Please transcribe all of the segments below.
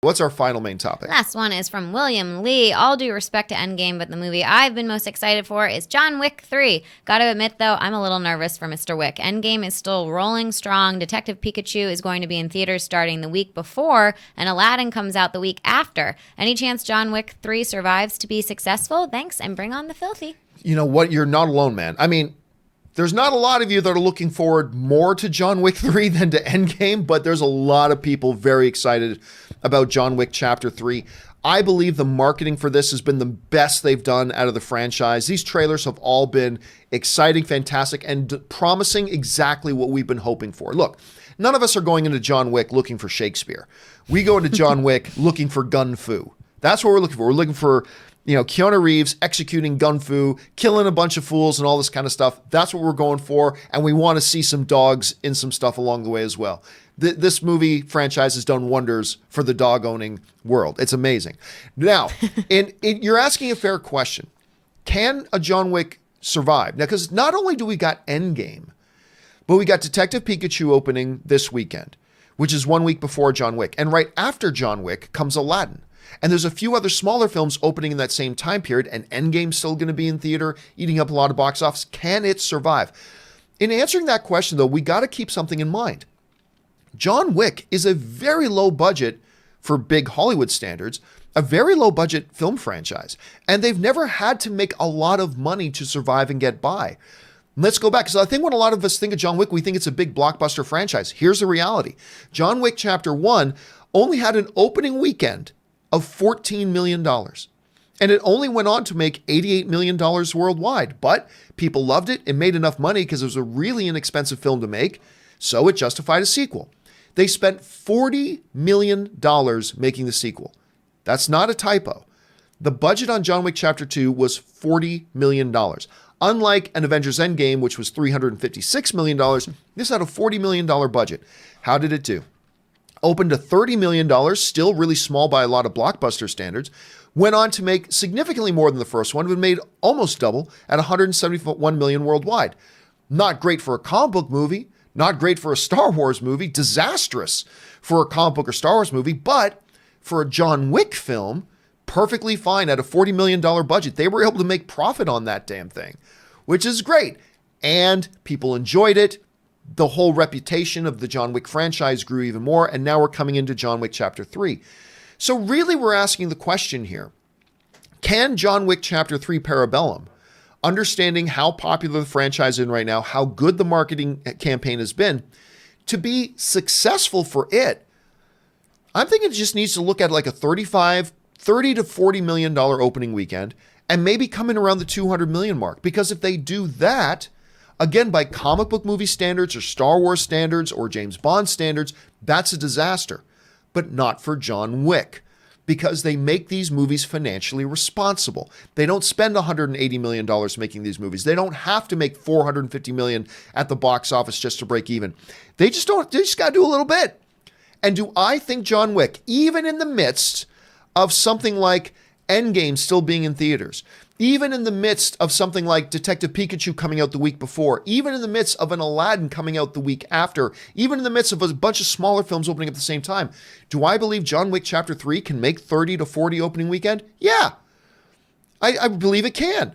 What's our final main topic? Last one is from William Lee. All due respect to Endgame, but the movie I've been most excited for is John Wick 3. Gotta admit, though, I'm a little nervous for Mister Wick. Endgame is still rolling strong. Detective Pikachu is going to be in theaters starting the week before, and Aladdin comes out the week after. Any chance John Wick 3 survives to be successful? Thanks, and bring on the filthy. You know what? You're not alone, man. I mean, there's not a lot of you that are looking forward more to John Wick 3 than to Endgame, but there's a lot of people very excited about John Wick Chapter 3. I believe the marketing for this has been the best they've done out of the franchise. These trailers have all been exciting, fantastic, and promising exactly what we've been hoping for. Look, none of us are going into John Wick looking for Shakespeare. We go into John Wick looking for gun fu. That's what we're looking for. We're looking for, Keanu Reeves executing gun fu, killing a bunch of fools and all this kind of stuff. That's what we're going for. And we want to see some dogs in some stuff along the way as well. This movie franchise has done wonders for the dog owning world. It's amazing. Now, you're asking a fair question. Can a John Wick survive? Now, because not only do we got Endgame, but we got Detective Pikachu opening this weekend, which is 1 week before John Wick. And right after John Wick comes Aladdin. And there's a few other smaller films opening in that same time period, and Endgame's still going to be in theater, eating up a lot of box office. Can it survive? In answering that question, though, we got to keep something in mind. John Wick is a very low budget, for big Hollywood standards, a very low budget film franchise. And they've never had to make a lot of money to survive and get by. Let's go back, because I think when a lot of us think of John Wick, we think it's a big blockbuster franchise. Here's the reality. John Wick Chapter 1 only had an opening weekend of $14 million. And it only went on to make $88 million worldwide. But people loved it. It made enough money because it was a really inexpensive film to make. So it justified a sequel. They spent $40 million making the sequel. That's not a typo. The budget on John Wick Chapter 2 was $40 million. Unlike an Avengers Endgame, which was $356 million, this had a $40 million budget. How did it do? Opened to $30 million, still really small by a lot of blockbuster standards. Went on to make significantly more than the first one, but made almost double at $171 million worldwide. Not great for a comic book movie, not great for a Star Wars movie, disastrous for a comic book or Star Wars movie, but for a John Wick film, perfectly fine at a $40 million budget. They were able to make profit on that damn thing, which is great. And people enjoyed it. The whole reputation of the John Wick franchise grew even more, and now we're coming into John Wick Chapter 3. So really we're asking the question here, can John Wick Chapter 3 Parabellum, understanding how popular the franchise is right now, how good the marketing campaign has been, to be successful for it, I'm thinking it just needs to look at like a $30 to $40 million opening weekend and maybe come in around the $200 million mark. Because if they do that, again, by comic book movie standards or Star Wars standards or James Bond standards, that's a disaster. But not for John Wick, because they make these movies financially responsible. They don't spend $180 million making these movies. They don't have to make $450 million at the box office just to break even. They just got to do a little bit. And do I think John Wick, even in the midst of something like Endgame still being in theaters, even in the midst of something like Detective Pikachu coming out the week before, even in the midst of an Aladdin coming out the week after, even in the midst of a bunch of smaller films opening at the same time, do I believe John Wick Chapter 3 can make 30 to 40 opening weekend? Yeah, I believe it can.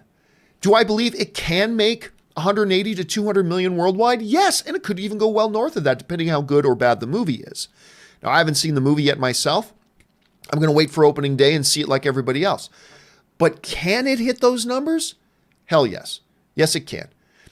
Do I believe it can make 180 to 200 million worldwide? Yes, and it could even go well north of that, depending how good or bad the movie is. Now, I haven't seen the movie yet myself. I'm going to wait for opening day and see it like everybody else. But can it hit those numbers? Hell yes. Yes, it can.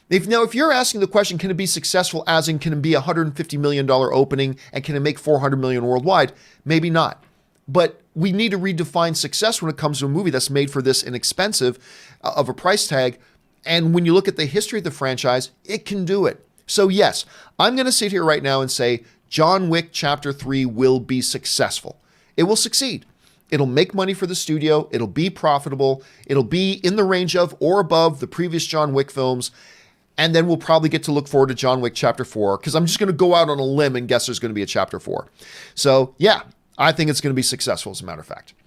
If you're asking the question, can it be successful, as in can it be a $150 million opening and can it make $400 million worldwide? Maybe not. But we need to redefine success when it comes to a movie that's made for this inexpensive of a price tag. And when you look at the history of the franchise, it can do it. So yes, I'm going to sit here right now and say John Wick Chapter 3 will be successful. It will succeed. It'll make money for the studio. It'll be profitable. It'll be in the range of or above the previous John Wick films. And then we'll probably get to look forward to John Wick Chapter 4, because I'm just going to go out on a limb and guess there's going to be a Chapter 4. So yeah, I think it's going to be successful, as a matter of fact.